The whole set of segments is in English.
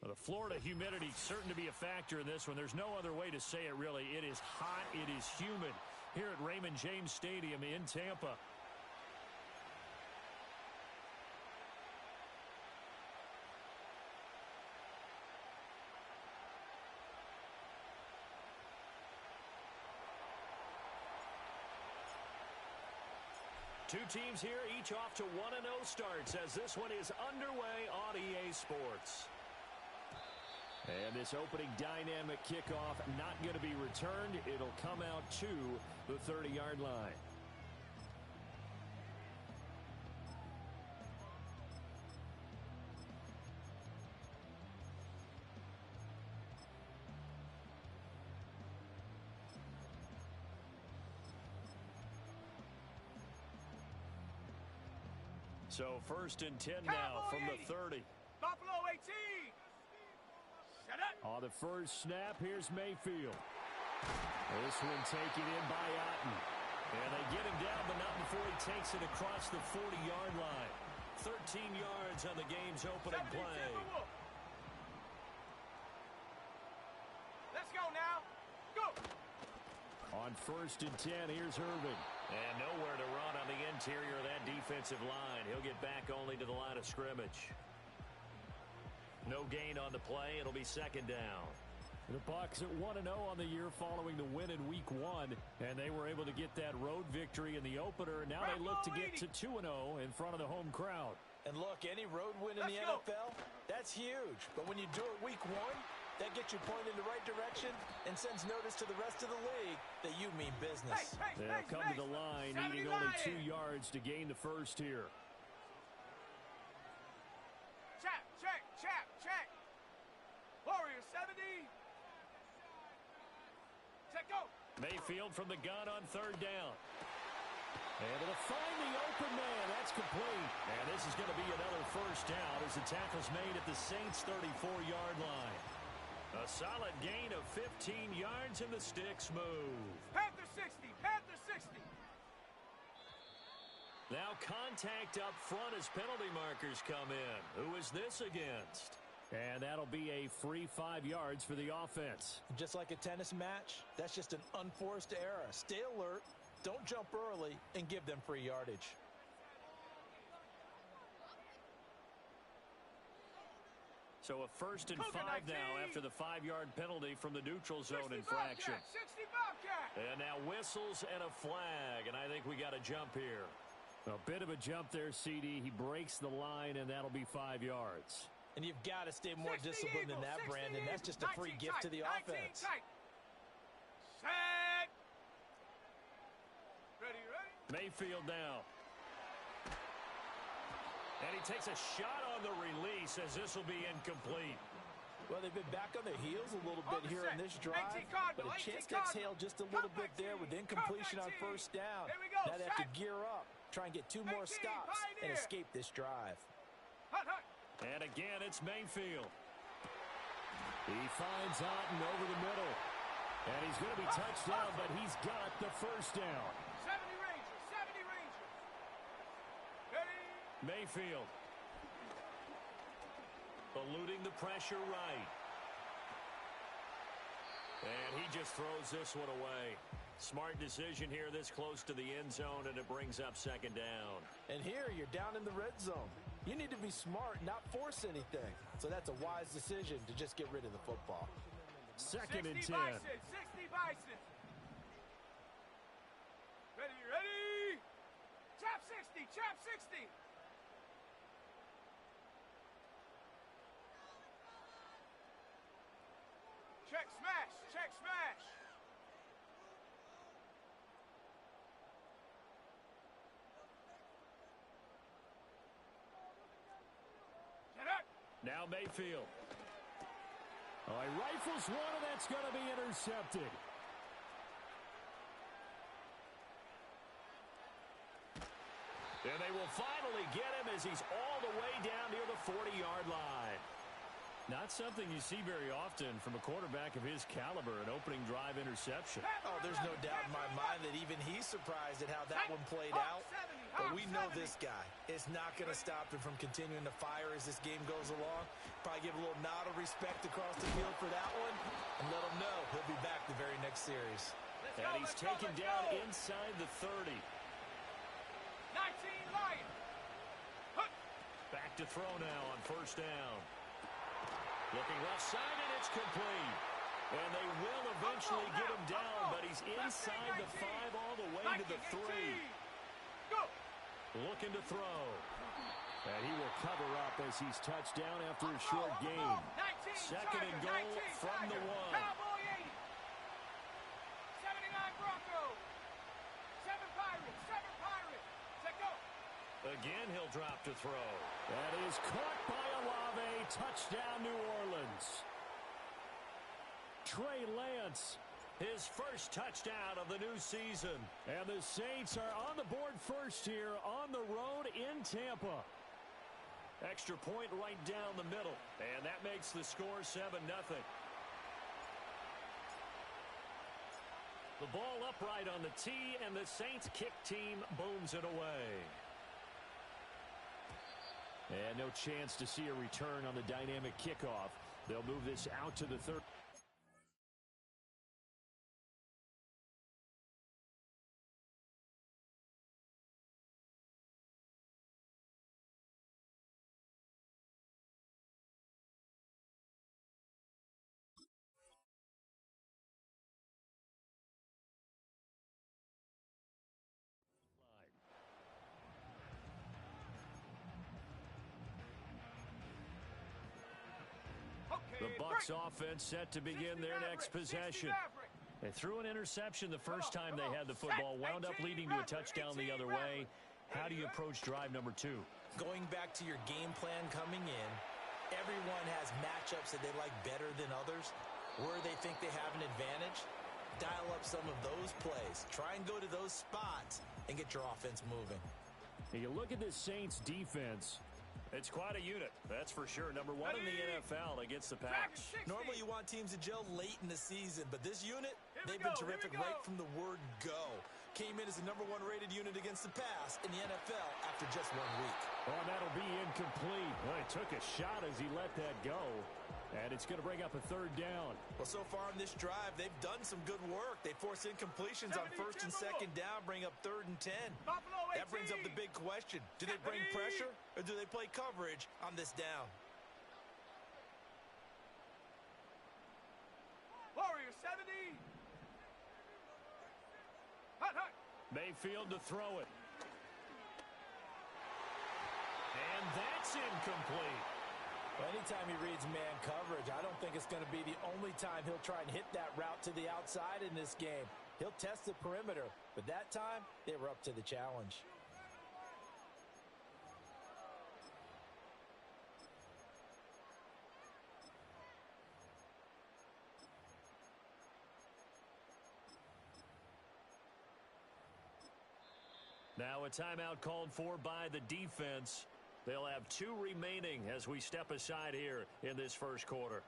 Well, the Florida humidity certain to be a factor in this one. There's no other way to say it, really. It is hot. It is humid here at Raymond James Stadium in Tampa. Two teams here, each off to 1-0 starts as this one is underway on EA Sports. And this opening dynamic kickoff not going to be returned. It'll come out to the 30-yard line. So 1st and 10 now from the 30. Buffalo 18. Set up. On the first snap, here's Mayfield. This one taken in by Otten. And they get him down, but not before he takes it across the 40-yard line. 13 yards on the game's opening play. Let's go now. Go. On 1st and 10, here's Irvin. And nowhere to run on the interior of that defensive line. He'll get back only to the line of scrimmage. No gain on the play. It'll be 2nd down. The Bucs at 1-0 on the year following the win in Week 1. And they were able to get that road victory in the opener. And now they look to get to 2-0 in front of the home crowd. And look, any road win in the NFL, that's huge. But when you do it Week 1, that gets you pointed in the right direction and sends notice to the rest of the league that you mean business. They'll come to the line, needing only 2 yards to gain the first here. Check. Warrior 70. Check, go. Mayfield from the gun on 3rd down. Able to find the open man. That's complete. And this is going to be another first down as the tackle's made at the Saints' 34-yard line. A solid gain of 15 yards and the sticks move. Panther 60. Now contact up front as penalty markers come in. Who is this against? And that'll be a free 5 yards for the offense. Just like a tennis match, that's just an unforced error. Stay alert, don't jump early, and give them free yardage. So a 1st and 5 now after the 5-yard penalty from the neutral zone infraction. 60 Bobcat. And now whistles and a flag, and I think we got a jump here. A bit of a jump there, CD. He breaks the line, and that'll be 5 yards. And you've got to stay more disciplined than that, Brandon. That's just a free gift to the offense. Set. Ready. Mayfield now. And he takes a shot on the release as this will be incomplete. Well, they've been back on their heels a little bit here on this drive, but a chance to exhale just a little bit there with incompletion on 1st down. Now they have to gear up, try and get 2 more stops and escape this drive. And again, it's Mayfield. He finds Otten over the middle. And he's going to be touched down, but he's got the first down. 70 Rangers. Ready. Mayfield. Eluding the pressure right. And he just throws this one away. Smart decision here this close to the end zone, and it brings up 2nd down. And here you're down in the red zone. You need to be smart, not force anything. So that's a wise decision to just get rid of the football. 2nd and 10. 60 Bison. Ready. Chop 60. Check smash. Get up. Now Mayfield. Oh, he rifles one, and that's going to be intercepted. And they will finally get him as he's all the way down near the 40-yard line. Not something you see very often from a quarterback of his caliber, an opening drive interception. Oh, there's no doubt in my mind that even he's surprised at how that one played out. But we know this guy is not going to stop him from continuing to fire as this game goes along. Probably give a little nod of respect across the field for that one and let him know he'll be back the very next series. And he's taken down inside the 30. 19 Lions. Back to throw now on first down. Looking left side, and it's complete. And they will eventually get him down, but he's inside the 5 all the way to the 3. Looking to throw. And he will cover up as he's touched down after a short gain. Second and goal from the 1. Cowboy 80. 79 Broncos. 7 Pirates. 7 Pirates. Set go. Again, he'll drop to throw. That is caught by Olave. Touchdown, New Orleans. Trey Lance, his first touchdown of the new season. And the Saints are on the board first here on the road in Tampa. Extra point right down the middle. And that makes the score 7-0. The ball upright on the tee, and the Saints kick team booms it away. And no chance to see a return on the dynamic kickoff. They'll move this out to the third. The Bucs offense set to begin their next possession. They threw an interception the first time they had the football, wound up leading to a touchdown the other way. How do you approach drive number 2? Going back to your game plan coming in, everyone has matchups that they like better than others. Where they think they have an advantage, dial up some of those plays. Try and go to those spots and get your offense moving. You look at this Saints defense. It's quite a unit, that's for sure. Number 1 in the NFL against the pass. Normally you want teams to gel late in the season, but this unit, they've been terrific right from the word go. Came in as the number 1 rated unit against the pass in the NFL after just 1 week. Oh, that'll be incomplete. Well, he took a shot as he let that go. And it's going to bring up a third down. Well, so far in this drive, they've done some good work. They force incompletions on first and second down, bring up 3rd and 10. That brings up the big question. Do they bring pressure or do they play coverage on this down? Warrior 70. Hut, hut. Mayfield to throw it. And that's incomplete. Well, anytime he reads man coverage, I don't think it's going to be the only time he'll try and hit that route to the outside in this game. He'll test the perimeter, but that time, they were up to the challenge. Now a timeout called for by the defense. They'll have 2 remaining as we step aside here in this first quarter.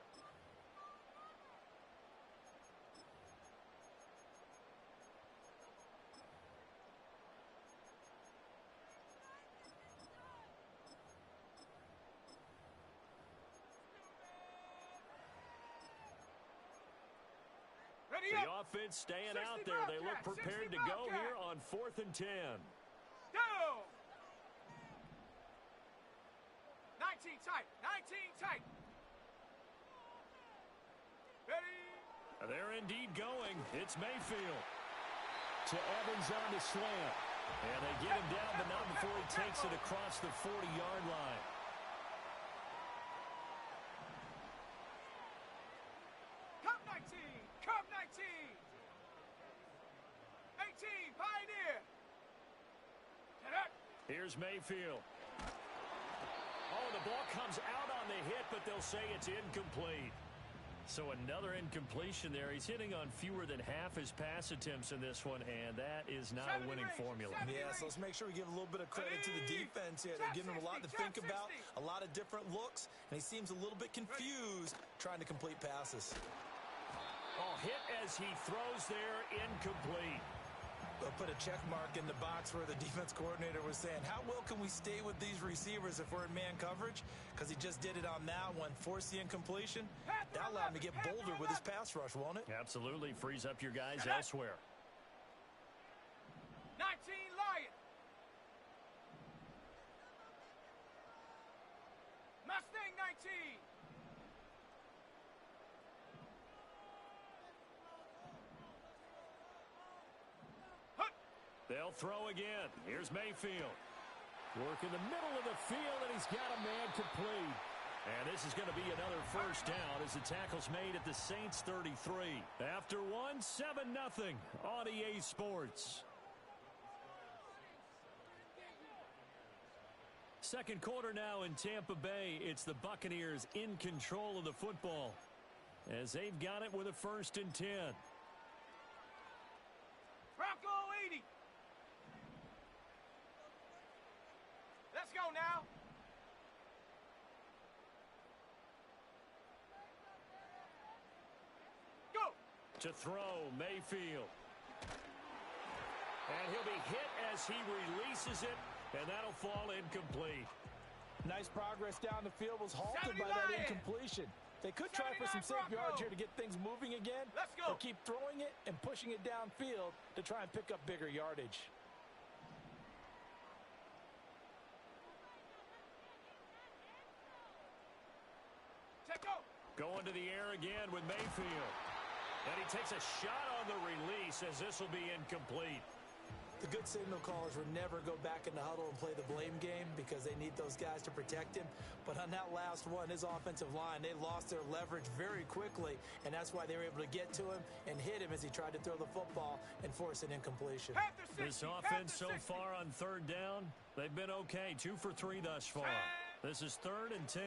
The offense staying out there. They look prepared to go here on 4th and 10. Go! 19 tight. 19 tight. Ready? They're indeed going. It's Mayfield. To Evans on the slant. And they get him down, but not before he takes it across the 40-yard line. Cup 19. Cup 19. 18. Pioneer. Here's Mayfield. Oh, the ball comes out on the hit, but they'll say it's incomplete. So another incompletion there. He's hitting on fewer than half his pass attempts in this one, and that is not a winning formula. Yeah, so let's make sure we give a little bit of credit to the defense here. They're giving him a lot to think about, a lot of different looks, and he seems a little bit confused trying to complete passes. Oh, hit as he throws there, incomplete. They'll put a check mark in the box where the defense coordinator was saying, how well can we stay with these receivers if we're in man coverage? Because he just did it on that one, forced the incompletion. That allowed him to get bolder with his pass rush, won't it? Absolutely. Frees up your guys elsewhere. 19 Lion. Mustang 19. They'll throw again. Here's Mayfield. Work in the middle of the field, and he's got a man complete. And this is going to be another first down as the tackle's made at the Saints 33. After one, 7-0 on EA Sports. Second quarter now in Tampa Bay. It's the Buccaneers in control of the football as they've got it with a 1st and 10. Bronco 80. Let's go now. Go. To throw, Mayfield. And he'll be hit as he releases it, and that'll fall incomplete. Nice progress down the field, was halted by that incompletion. They could try for some safe yards here to get things moving again. Let's go. Or keep throwing it and pushing it downfield to try and pick up bigger yardage. Going to the air again with Mayfield. And he takes a shot on the release as this will be incomplete. The good signal callers would never go back in the huddle and play the blame game because they need those guys to protect him. But on that last one, his offensive line, they lost their leverage very quickly, and that's why they were able to get to him and hit him as he tried to throw the football and force an incompletion. This offense so far on 3rd down, they've been okay. 2 for 3 thus far. This is 3rd and 10.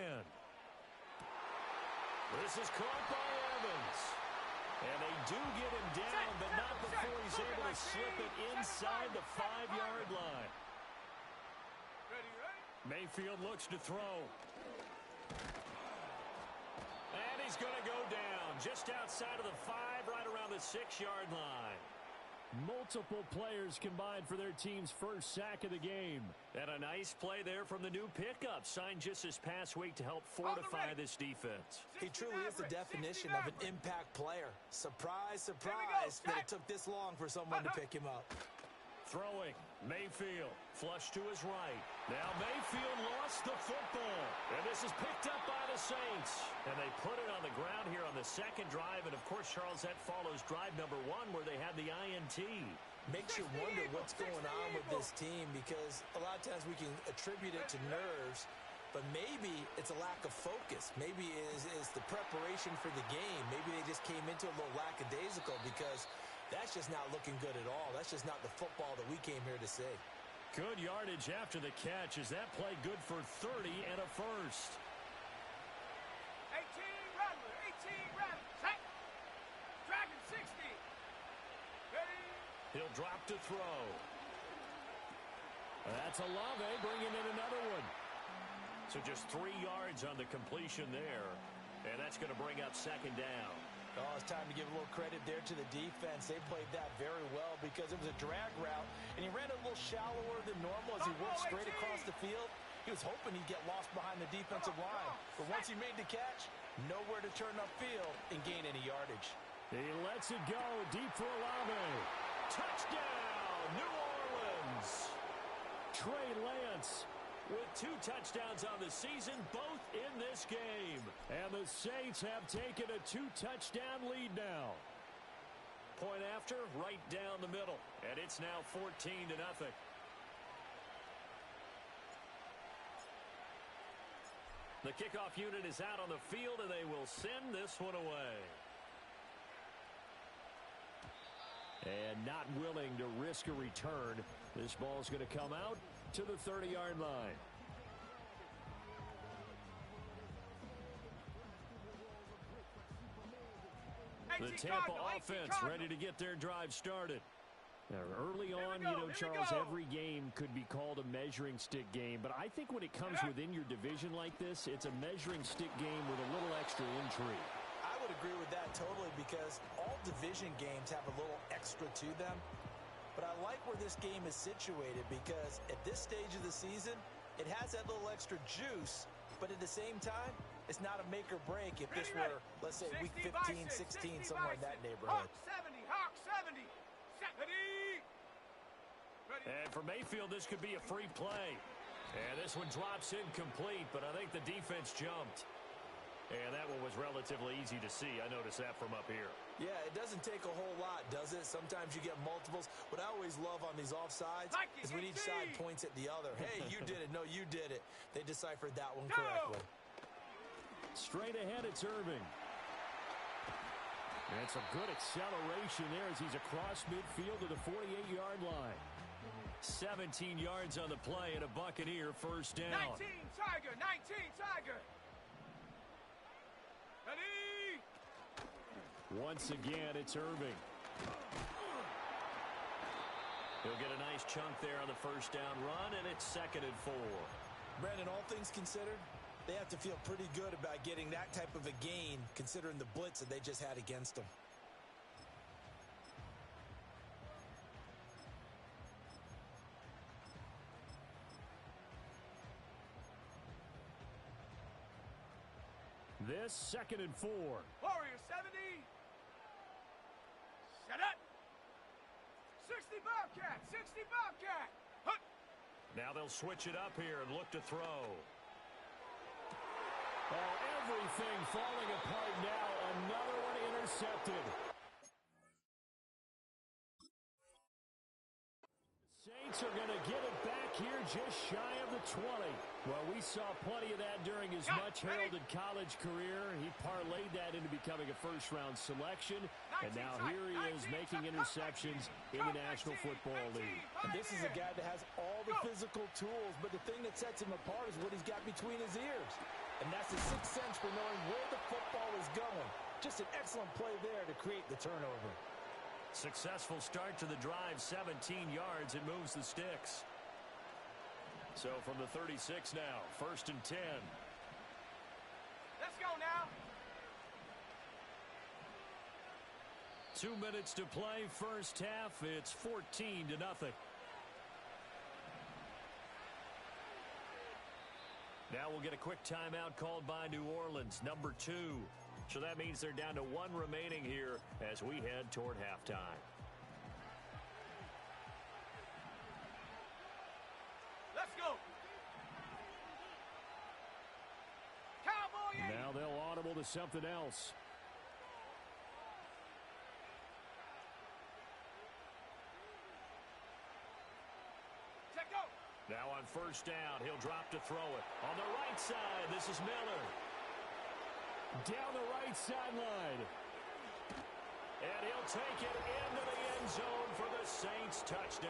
This is caught by Evans. And they do get him down, but not before he's able to slip it inside the 5-yard line. Mayfield looks to throw. And he's going to go down just outside of the 5, right around the 6-yard line. Multiple players combined for their team's first sack of the game. And a nice play there from the new pickup, signed just this past week to help fortify this defense. He truly is the definition of an impact player. Surprise, surprise that it took this long for someone to pick him up. Throwing, Mayfield, flush to his right. Now Mayfield lost the football. And this is picked up by the Saints. And they put it on the ground here on the 2nd drive. And, of course, Charles, that follows drive number 1 where they had the INT. Makes you wonder what's going on with this team because a lot of times we can attribute it to nerves, but maybe it's a lack of focus. Maybe it's the preparation for the game. Maybe they just came into a little lackadaisical because that's just not looking good at all. That's just not the football that we came here to see. Good yardage after the catch. Is that play good for 30 and a first? 18 Rattler, 18 Rattler. Set. Dragon 60. Ready. He'll drop to throw. That's Olave bringing in another one. So just 3 yards on the completion there. And that's going to bring up 2nd down. Oh, it's time to give a little credit there to the defense. They played that very well because it was a drag route, and he ran a little shallower than normal as he worked straight across the field. He was hoping he'd get lost behind the defensive line. But once he made the catch, nowhere to turn upfield and gain any yardage. He lets it go deep for Olave. Touchdown, New Orleans. Trey Lance with 2 touchdowns on the season, both in this game. And the Saints have taken a 2-touchdown lead now. Point after, right down the middle. And it's now 14-0. The kickoff unit is out on the field, and they will send this one away. And not willing to risk a return. This ball's going to come out to the 30-yard line. The Tampa offense ready to get their drive started. Now, early on, you know, Charles, every game could be called a measuring stick game. But I think when it comes within your division like this, it's a measuring stick game with a little extra intrigue. I would agree with that totally because all division games have a little extra to them. But I like where this game is situated because at this stage of the season, it has that little extra juice. But at the same time, it's not a make or break if this were, let's say, week 15, 16, somewhere in that neighborhood. Hawk 70. And for Mayfield, this could be a free play. And this one drops incomplete, but I think the defense jumped. And that one was relatively easy to see. I noticed that from up here. Yeah, it doesn't take a whole lot, does it? Sometimes you get multiples. What I always love on these offsides is when each side points at the other. Hey, you did it. No, you did it. They deciphered that one correctly. Straight ahead, it's Irving. And it's a good acceleration there as he's across midfield to the 48-yard line. 17 yards on the play and a Buccaneer first down. 19 Tiger, 19 Tiger. Ready? Once again, it's Irving. He'll get a nice chunk there on the first down run, and it's 2nd and 4. Brandon, all things considered, they have to feel pretty good about getting that type of a gain considering the blitz that they just had against them. This 2nd and 4. Warrior 70. Set up. 60 Bobcat, 60 Bobcat. Hup. Now they'll switch it up here and look to throw. Oh, everything falling apart now. Another one intercepted. Saints are going to get it back here just shy of the 20. Well, we saw plenty of that during his much-heralded college career. He parlayed that into becoming a first-round selection, and now here he is making interceptions in the National Football League. And this is a guy that has all the physical tools, but the thing that sets him apart is what he's got between his ears. And that's the sixth sense for knowing where the football is going. Just an excellent play there to create the turnover. Successful start to the drive, 17 yards, and moves the sticks. So from the 36 now, 1st and 10. Let's go now. 2 minutes to play, first half. It's 14-0. Now we'll get a quick timeout called by New Orleans, number 2. So that means they're down to 1 remaining here as we head toward halftime. Let's go. Cowboy 80. Now they'll audible to something else. Check go. Now on first down, he'll drop to throw it. On the right side, this is Miller. Down the right sideline. And he'll take it into the end zone for the Saints touchdown.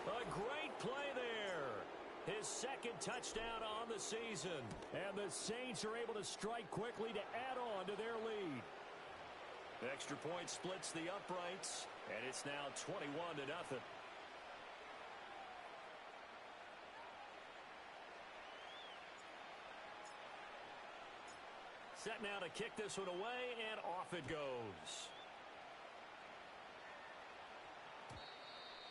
A great play there. His 2nd touchdown on the season. And the Saints are able to strike quickly to add on to their lead. Extra point splits the uprights. And it's now 21-0. Set now to kick this one away, and off it goes.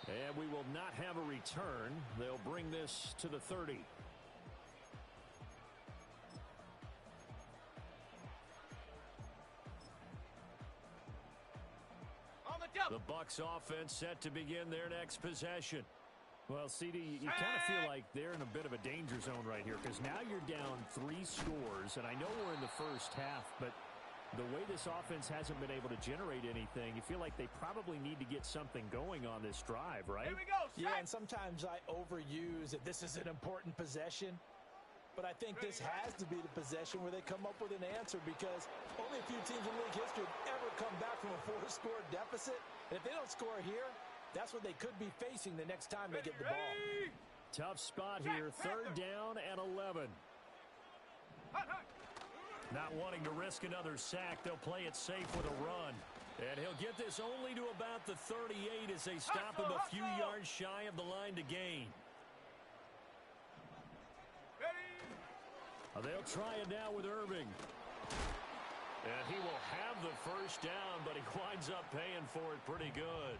And we will not have a return. They'll bring this to the 30. On the double. The Bucs offense set to begin their next possession. Well, CD, you kind of feel like they're in a bit of a danger zone right here because now you're down 3 scores, and I know we're in the first half, but the way this offense hasn't been able to generate anything, you feel like they probably need to get something going on this drive, right? Here we go. Yeah, and sometimes I overuse that this is an important possession, but I think this has to be the possession where they come up with an answer because only a few teams in league history have ever come back from a 4-score deficit, and if they don't score here, that's what they could be facing the next time they get the ball. Tough spot here. 3rd down and 11. Not wanting to risk another sack, they'll play it safe with a run. And he'll get this only to about the 38 as they stop him a few yards shy of the line to gain. They'll try it now with Irving. And he will have the first down, but he winds up paying for it pretty good.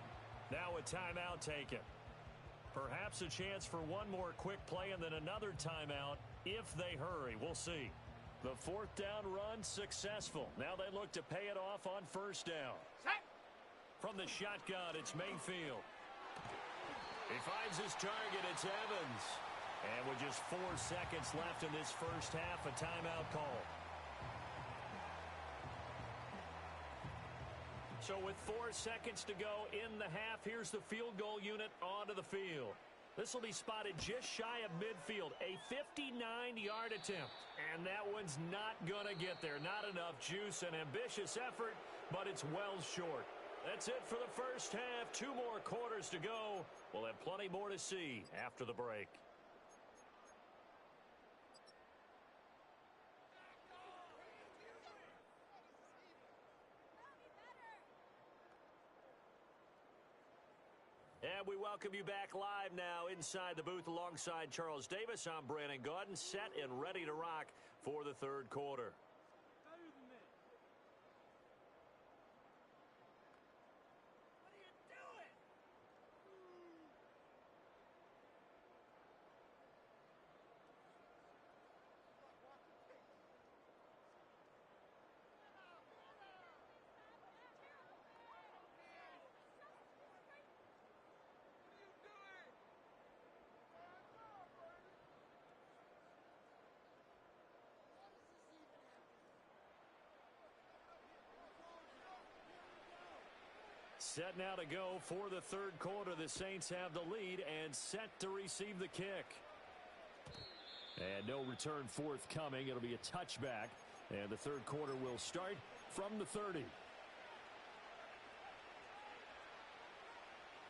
Now a timeout taken. Perhaps a chance for one more quick play and then another timeout if they hurry. We'll see. The fourth down run successful. Now they look to pay it off on first down. From the shotgun, it's Mayfield. He finds his target. It's Evans. And with just 4 seconds left in this first half, a timeout call. So with 4 seconds to go in the half, here's the field goal unit onto the field. This will be spotted just shy of midfield, a 59-yard attempt. And that one's not going to get there. Not enough juice, an ambitious effort, but it's well short. That's it for the first half. 2 more quarters to go. We'll have plenty more to see after the break. And we welcome you back live now inside the booth alongside Charles Davis. I'm Brandon Gaudin, set and ready to rock for the third quarter. Set now to go for the third quarter. The Saints have the lead and set to receive the kick. And no return forthcoming. It'll be a touchback. And the third quarter will start from the 30.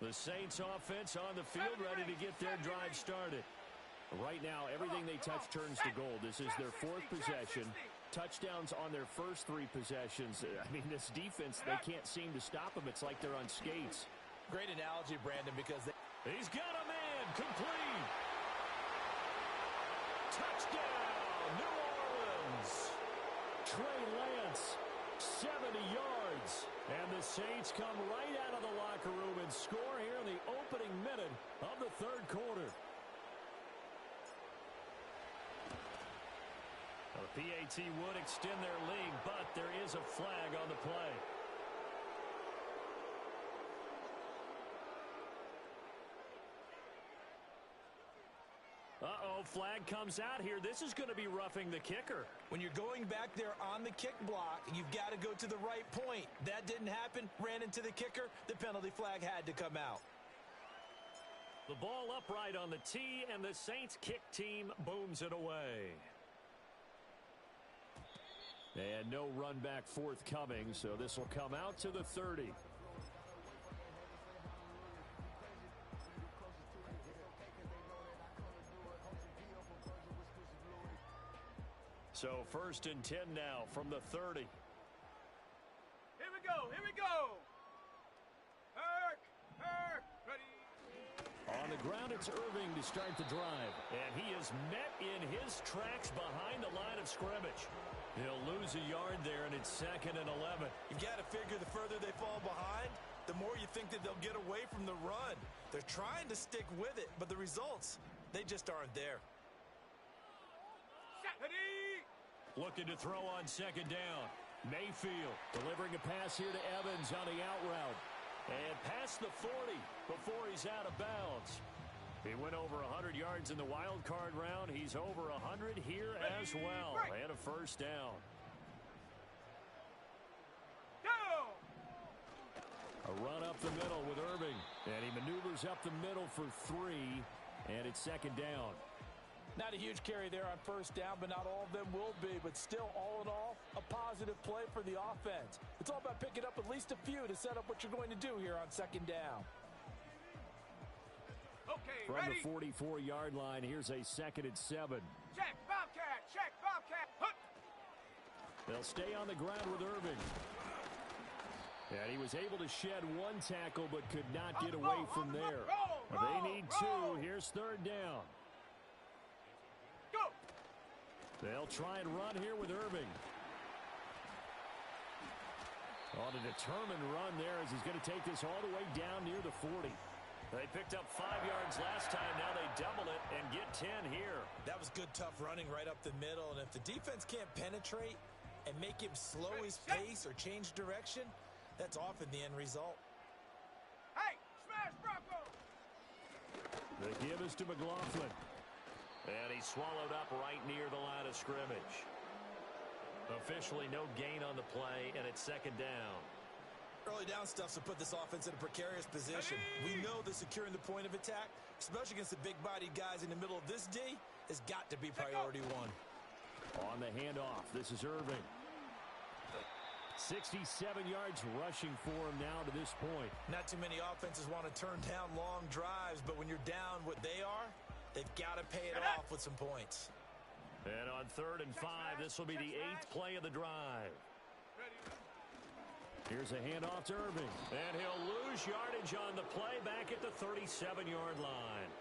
The Saints offense on the field ready to get their drive started. Right now, everything they touch turns to gold. This is their 4th possession. Touchdowns on their first 3 possessions. I mean, this defense, they can't seem to stop them. It's like they're on skates. Great analogy, Brandon, because he's got a man. Complete. Touchdown, New Orleans. Trey Lance, 70 yards. And the Saints come right out of the locker room and score here in the opening minute of the third quarter. The PAT would extend their lead, but there is a flag on the play. Uh-oh, flag comes out here. This is going to be roughing the kicker. When you're going back there on the kick block, you've got to go to the right point. That didn't happen. Ran into the kicker. The penalty flag had to come out. The ball upright on the tee, and the Saints kick team booms it away. And no run back forthcoming, so this will come out to the 30. So 1st and 10 now from the 30. Here we go, here we go. Ready. On the ground, it's Irving to start the drive. And he is met in his tracks behind the line of scrimmage. He'll lose a yard there, and it's 2nd and 11. You've got to figure the further they fall behind, the more you think that they'll get away from the run. They're trying to stick with it, but the results, they just aren't there. Looking to throw on 2nd down. Mayfield delivering a pass here to Evans on the out route. And past the 40 before he's out of bounds. He went over 100 yards in the wild card round. He's over 100 here as well. And a first down. A run up the middle with Irving. And he maneuvers up the middle for 3. And it's 2nd down. Not a huge carry there on first down, but not all of them will be. But still, all in all, a positive play for the offense. It's all about picking up at least a few to set up what you're going to do here on 2nd down. Okay, from ready? The 44-yard line, here's a 2nd and 7. Check, Bobcat, check, Bobcat. Hup. They'll stay on the ground with Irving. And he was able to shed one tackle but could not get away from there. They need two. Here's third down. They'll try and run here with Irving. On a determined run there as he's going to take this all the way down near the 40. They picked up 5 yards last time. Now they double it and get 10 here. That was good, tough running right up the middle. And if the defense can't penetrate and make him slow his pace or change direction, that's often the end result. Hey, smash Bronco! The give is to McLaughlin. And he's swallowed up right near the line of scrimmage. Officially no gain on the play, and it's second down. Early down stuffs will put this offense in a precarious position. We know that securing the point of attack, especially against the big-bodied guys in the middle of this D, has got to be priority one. On the handoff, this is Irving. 67 yards rushing for him now to this point. Not too many offenses want to turn down long drives, but when you're down what they are, they've got to pay it off with some points. And on 3rd and 5, this will be the 8th play of the drive. Here's a handoff to Irving. And he'll lose yardage on the play back at the 37-yard line.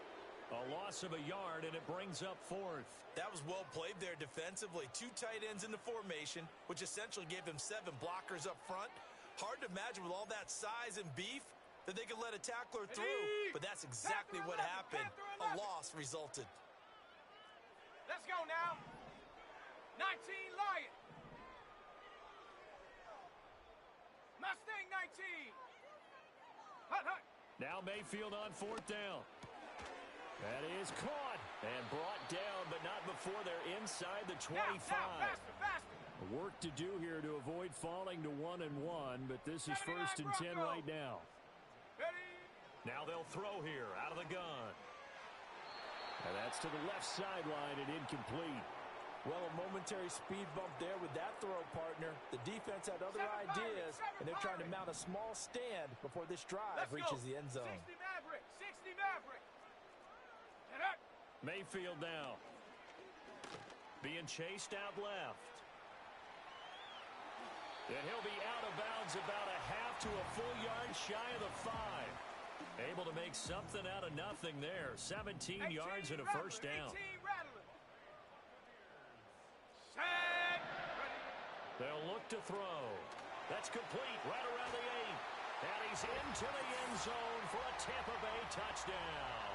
A loss of a yard, and it brings up 4th. That was well played there defensively. 2 tight ends in the formation, which essentially gave them 7 blockers up front. Hard to imagine with all that size and beef that they could let a tackler through. But that's exactly what happened. A loss resulted. Let's go now. 19 Lion. Mustang 19. Hut, hut. Now Mayfield on 4th down. That is caught and brought down, but not before they're inside the 25. Now, faster, faster. Work to do here to avoid falling to 1-1, but this is 1st and 10 right now. Ready. Now they'll throw here out of the gun. And that's to the left sideline and incomplete. Well, a momentary speed bump there with that throw, partner. The defense had other ideas, and they're trying to mount a small stand before this drive reaches the end zone. 60 Maverick, 60 Maverick. Mayfield now. Being chased out left. And he'll be out of bounds about a half to a full yard shy of the 5. Able to make something out of nothing there. 17 yards and a first down. They'll look to throw. That's complete right around the 8. And he's into the end zone for a Tampa Bay touchdown.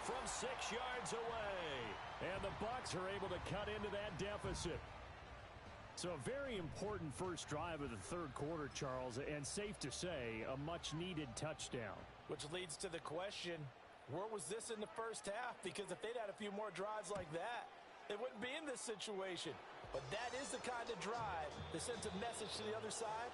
From 6 yards away. And the Bucs are able to cut into that deficit. So a very important first drive of the 3rd quarter, Charles, and safe to say, a much-needed touchdown. Which leads to the question, where was this in the first half? Because if they'd had a few more drives like that, they wouldn't be in this situation. But that is the kind of drive that sends a message to the other side.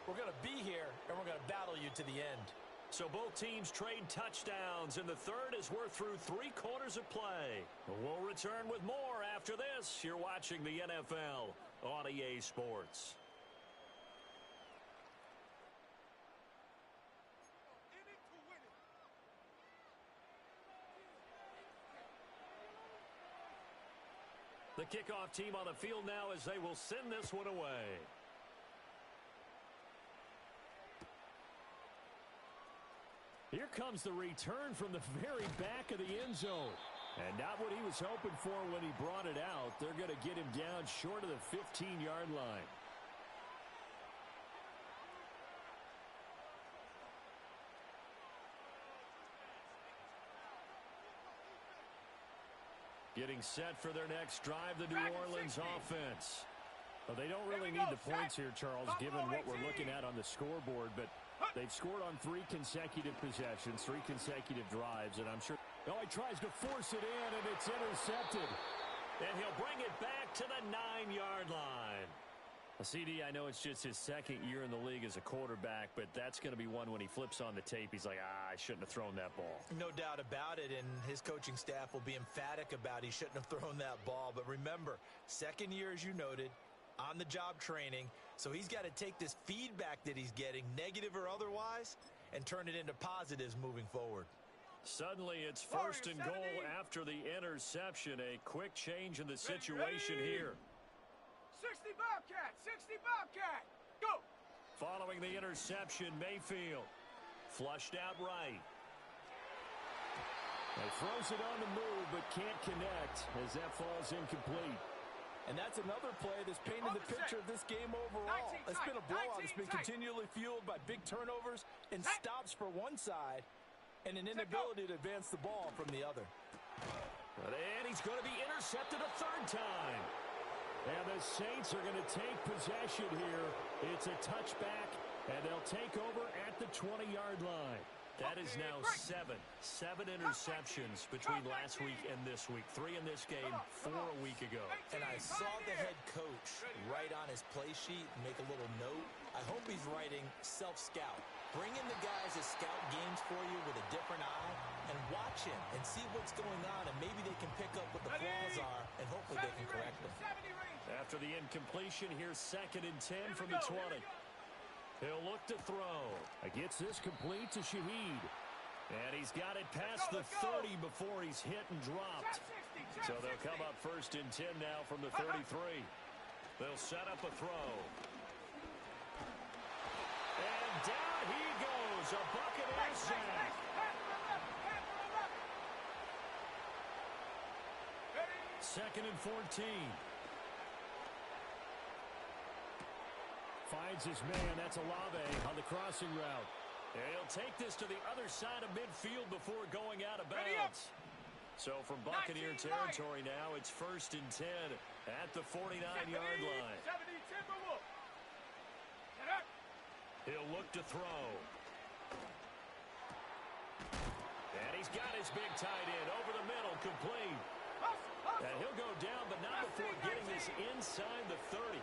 We're going to be here, and we're going to battle you to the end. So both teams trade touchdowns, and the 3rd as we're through 3 quarters of play. We'll return with more after this. You're watching the NFL on EA Sports. The kickoff team on the field now as they will send this one away. Here comes the return from the very back of the end zone. And not what he was hoping for when he brought it out. They're going to get him down short of the 15-yard line. Getting set for their next drive, the New Orleans offense. Well, they don't really need the points here, Charles, given what we're looking at on the scoreboard. But they've scored on 3 consecutive possessions, 3 consecutive drives, and I'm sure... Oh, he tries to force it in, and it's intercepted. And he'll bring it back to the 9-yard line. CD, I know it's just his 2nd year in the league as a quarterback, but that's going to be one when he flips on the tape. He's like, I shouldn't have thrown that ball. No doubt about it, and his coaching staff will be emphatic about he shouldn't have thrown that ball. But remember, 2nd year, as you noted, on-the-job training, so he's got to take this feedback that he's getting, negative or otherwise, and turn it into positives moving forward. Suddenly, it's 1st and goal after the interception. A quick change in the situation here. 60 Bobcat! 60 Bobcat! Go! Following the interception, Mayfield flushed out right. He throws it on the move, but can't connect as that falls incomplete. And that's another play that's painted the picture of this game overall. It's been a blowout. It's been continually fueled by big turnovers and stops for one side and an inability to advance the ball from the other. And he's going to be intercepted a third time. And the Saints are going to take possession here. It's a touchback, and they'll take over at the 20-yard line. That is now seven interceptions between last week and this week. 3 in this game, 4 a week ago. And I saw the head coach write on his play sheet and make a little note. I hope he's writing self-scout. Bring in the guys that scout games for you with a different eye and watch him and see what's going on, and maybe they can pick up what the flaws are, and hopefully they can correct them. After the incompletion, here's 2nd and 10 from the 20. He'll look to throw. Gets this complete to Shaheed. And he's got it past the 30 before he's hit and dropped. So they'll come up 1st and 10 now from the 33. They'll set up a throw. And down he goes. A Buccaneers sack. 2nd and 14. Finds his man. That's Olave on the crossing route. And he'll take this to the other side of midfield before going out of bounds. So from Buccaneer territory now, it's 1st and 10 at the 49-yard line. He'll look to throw. And he's got his big tight end over the middle, complete. And he'll go down, but not before getting this inside the 30.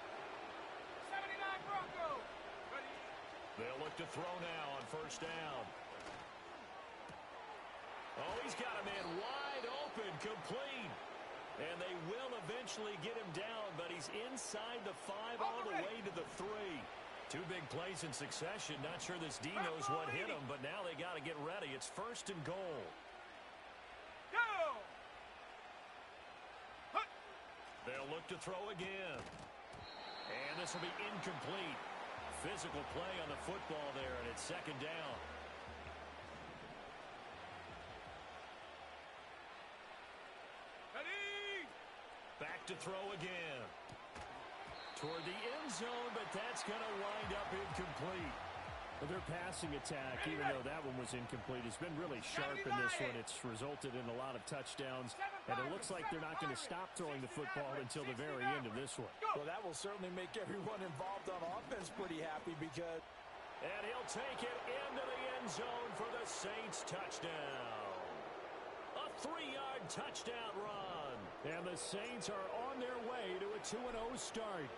They'll look to throw now on 1st down. Oh, he's got a man wide open, complete. And they will eventually get him down, but he's inside the 5 all the way to the 3. 2 big plays in succession. Not sure this D knows what hit him, but now they got to get ready. It's 1st and goal. They'll look to throw again. And this will be incomplete. Physical play on the football there, and it's 2nd down. Back to throw again. Toward the end zone, but that's going to wind up incomplete. Their passing attack, even though that one was incomplete, has been really sharp in this one. It's resulted in a lot of touchdowns, and it looks like they're not going to stop throwing the football until the very end of this one. Well, that will certainly make everyone involved on offense pretty happy because... And he'll take it into the end zone for the Saints touchdown. A 3-yard touchdown run. And the Saints are on their way to a 2-0 start.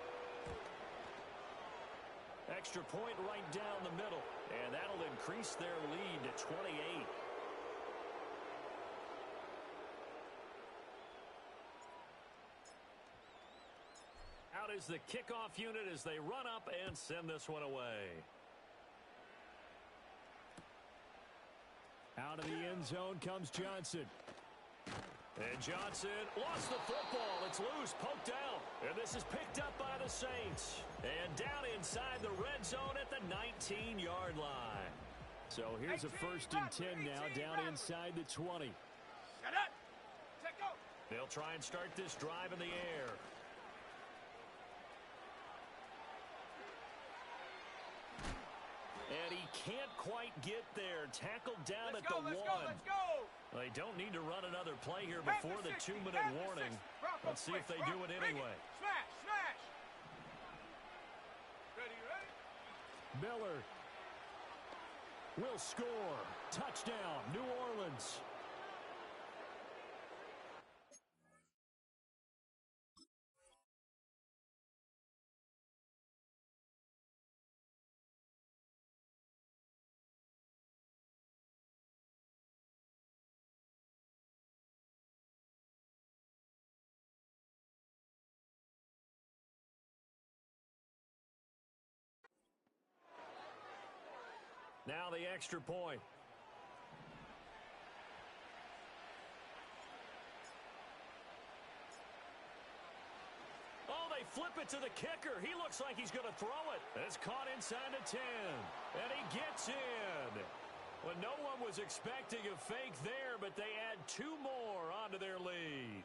Extra point right down the middle, and that'll increase their lead to 28. Out is the kickoff unit as they run up and send this one away. Out of the end zone comes Johnson. And Johnson lost the football. It's loose, poked out. And this is picked up by the Saints. And down inside the red zone at the 19-yard line. So here's a 1st and 10 now, down inside the 20. They'll try and start this drive in the air. And he can't quite get there. Tackled down at the 1. They don't need to run another play here before the 2-minute warning. Let's see if they do it anyway. Smash! Miller will score. Touchdown, New Orleans. Now the extra point. Oh, they flip it to the kicker. He looks like he's going to throw it. It's caught inside the 10, and he gets in. Well, no one was expecting a fake there, but they add 2 more onto their lead.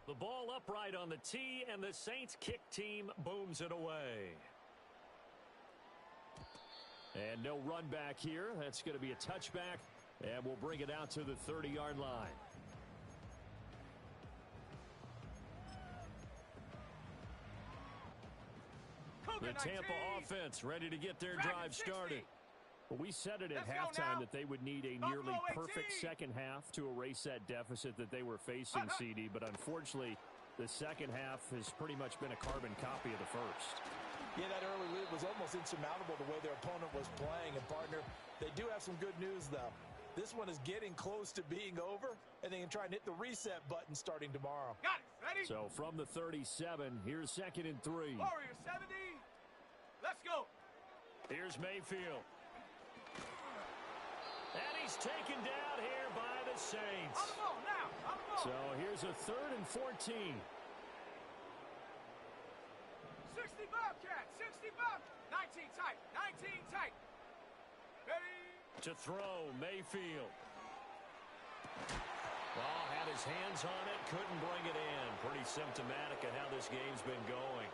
The ball upright on the tee, and the Saints kick team booms it away. And no run back here. That's going to be a touchback, and we'll bring it out to the 30-yard line. The Tampa offense ready to get their drive started. Well, we said it at halftime that they would need a nearly perfect second half to erase that deficit that they were facing, CD. But unfortunately, the second half has pretty much been a carbon copy of the first. Yeah, that early lead was almost insurmountable the way their opponent was playing. And, partner, they do have some good news, though. This one is getting close to being over, and they can try and hit the reset button starting tomorrow. Got it. Ready? So from the 37, here's 2nd and 3. Warrior 70. Let's go. Here's Mayfield. And he's taken down here by the Saints. On the ball now. On the ball. So here's a 3rd and 14. 60 Bobcat. 60 Bob. 19 tight. 19 tight. Ready. To throw, Mayfield. Well, had his hands on it, couldn't bring it in. Pretty symptomatic of how this game's been going.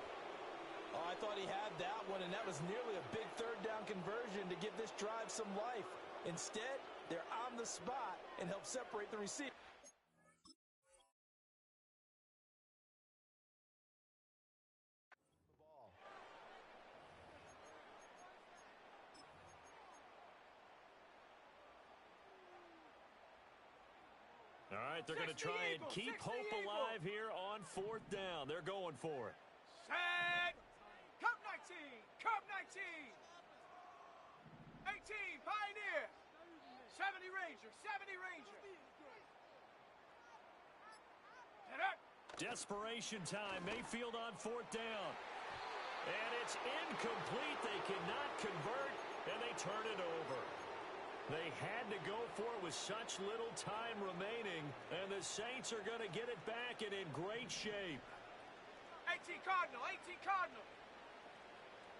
Oh, I thought he had that one, and that was nearly a big 3rd down conversion to give this drive some life. Instead, they're on the spot and help separate the receiver. All right, they're going to try and keep hope alive here on 4th down. They're going for it. Set. Cup 19. Cup 19. 18 Pioneer. 70 Ranger. 70 Ranger. Set up. Desperation time. Mayfield on 4th down. And it's incomplete. They cannot convert, and they turn it over. They had to go for it with such little time remaining, and the Saints are going to get it back and in great shape. 18 Cardinal, 18 Cardinal.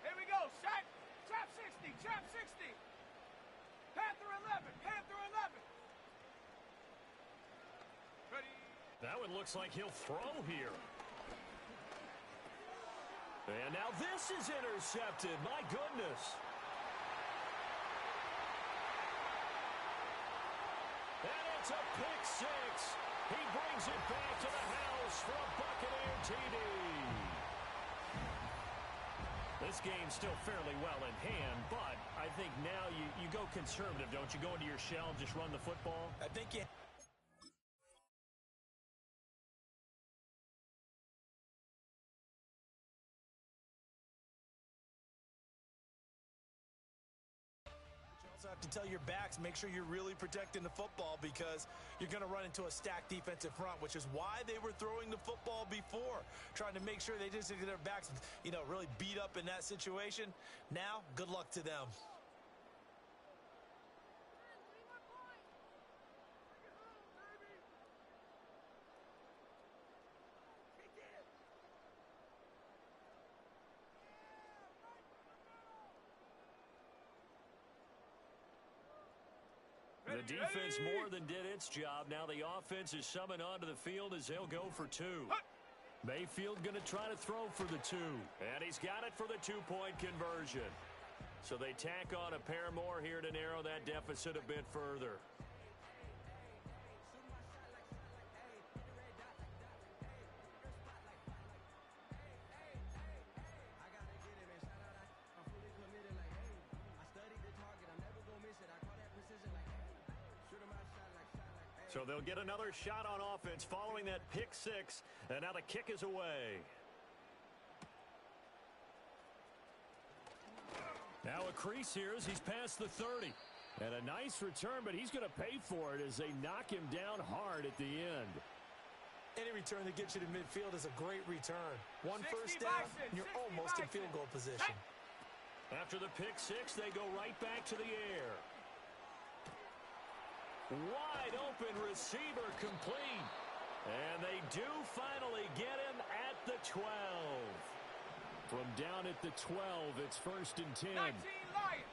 Here we go, set. Trap 60, trap 60. Panther 11, Panther 11. Ready. That one looks like he'll throw here. And now this is intercepted. My goodness. And it's a pick six. He brings it back to the house for a Buccaneer TD. This game's still fairly well in hand, but I think now you go conservative, don't you? Go into your shell and just run the football? I think you... have to tell your backs, make sure you're really protecting the football, because you're going to run into a stacked defensive front, which is why they were throwing the football before, trying to make sure they just get their backs, really beat up in that situation. Now, good luck to them. The defense more than did its job. Now the offense is summoned onto the field as they'll go for 2. Mayfield going to try to throw for the 2. And he's got it for the 2-point conversion. So they tack on a pair more here to narrow that deficit a bit further. So they'll get another shot on offense following that pick six, and now the kick is away. Now a crease here as he's past the 30. And a nice return, but he's going to pay for it as they knock him down hard at the end. Any return that gets you to midfield is a great return. One first down, and you're almost in field goal position. After the pick six, they go right back to the air. Wide open receiver complete. And they do finally get him at the 12. From down at the 12, it's 1st and 10. 19 Lions.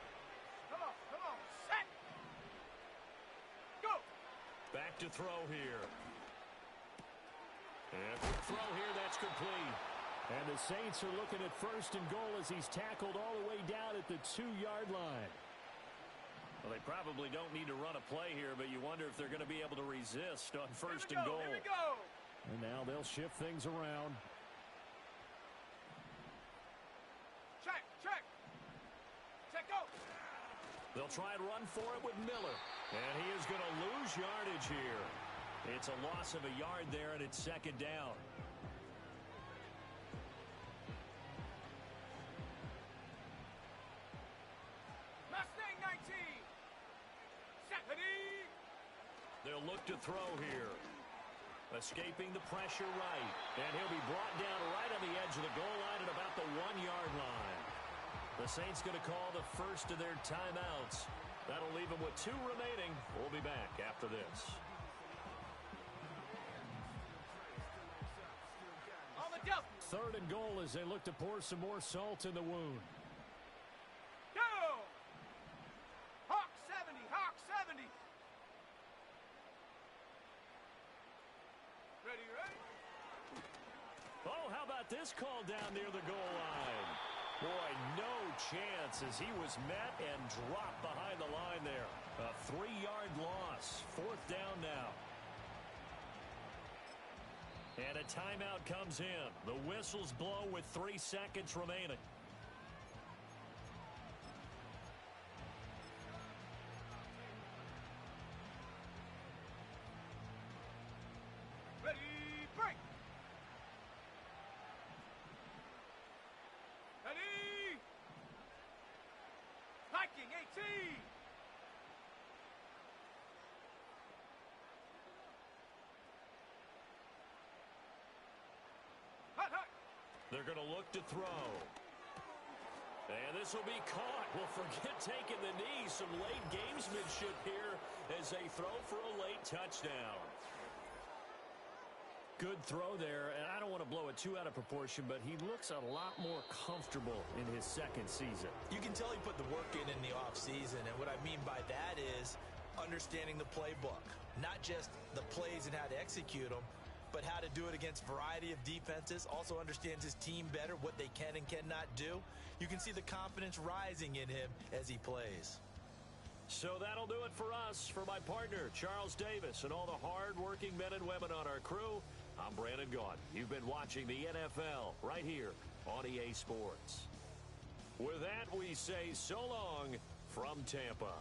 Come on, set. Go. Back to throw here. And quick throw here, that's complete. And the Saints are looking at 1st and goal as he's tackled all the way down at the 2-yard line. Well, they probably don't need to run a play here, but you wonder if they're going to be able to resist on 1st and goal. Here we go. And now they'll shift things around. Check, go. They'll try and run for it with Miller. And he is going to lose yardage here. It's a loss of a yard there, and it's 2nd down. Mustang 19. Stephanie. They'll look to throw here. Escaping the pressure right. And he'll be brought down right on the edge of the goal line at about the 1-yard line. The Saints going to call the first of their timeouts. That'll leave them with 2 remaining. We'll be back after this. On the jump. 3rd and goal as they look to pour some more salt in the wound. Go. Hawk 70. Ready. Oh, how about this call down near the goal line? Boy, no chance as he was met and dropped behind the line there. A 3-yard loss. 4th down now. And a timeout comes in. The whistles blow with 3 seconds remaining. Viking 18. Hut. They're going to look to throw. And this will be caught. Well, forget taking the knee. Some late gamesmanship here as they throw for a late touchdown. Good throw there, and I don't want to blow it too out of proportion, but he looks a lot more comfortable in his 2nd season. You can tell he put the work in the offseason, and what I mean by that is understanding the playbook. Not just the plays and how to execute them, but how to do it against a variety of defenses. Also understands his team better, what they can and cannot do. You can see the confidence rising in him as he plays. So that'll do it for us. For my partner, Charles Davis, and all the hard-working men and women on our crew, I'm Brandon Gaudin. You've been watching the NFL right here on EA Sports. With that, we say so long from Tampa.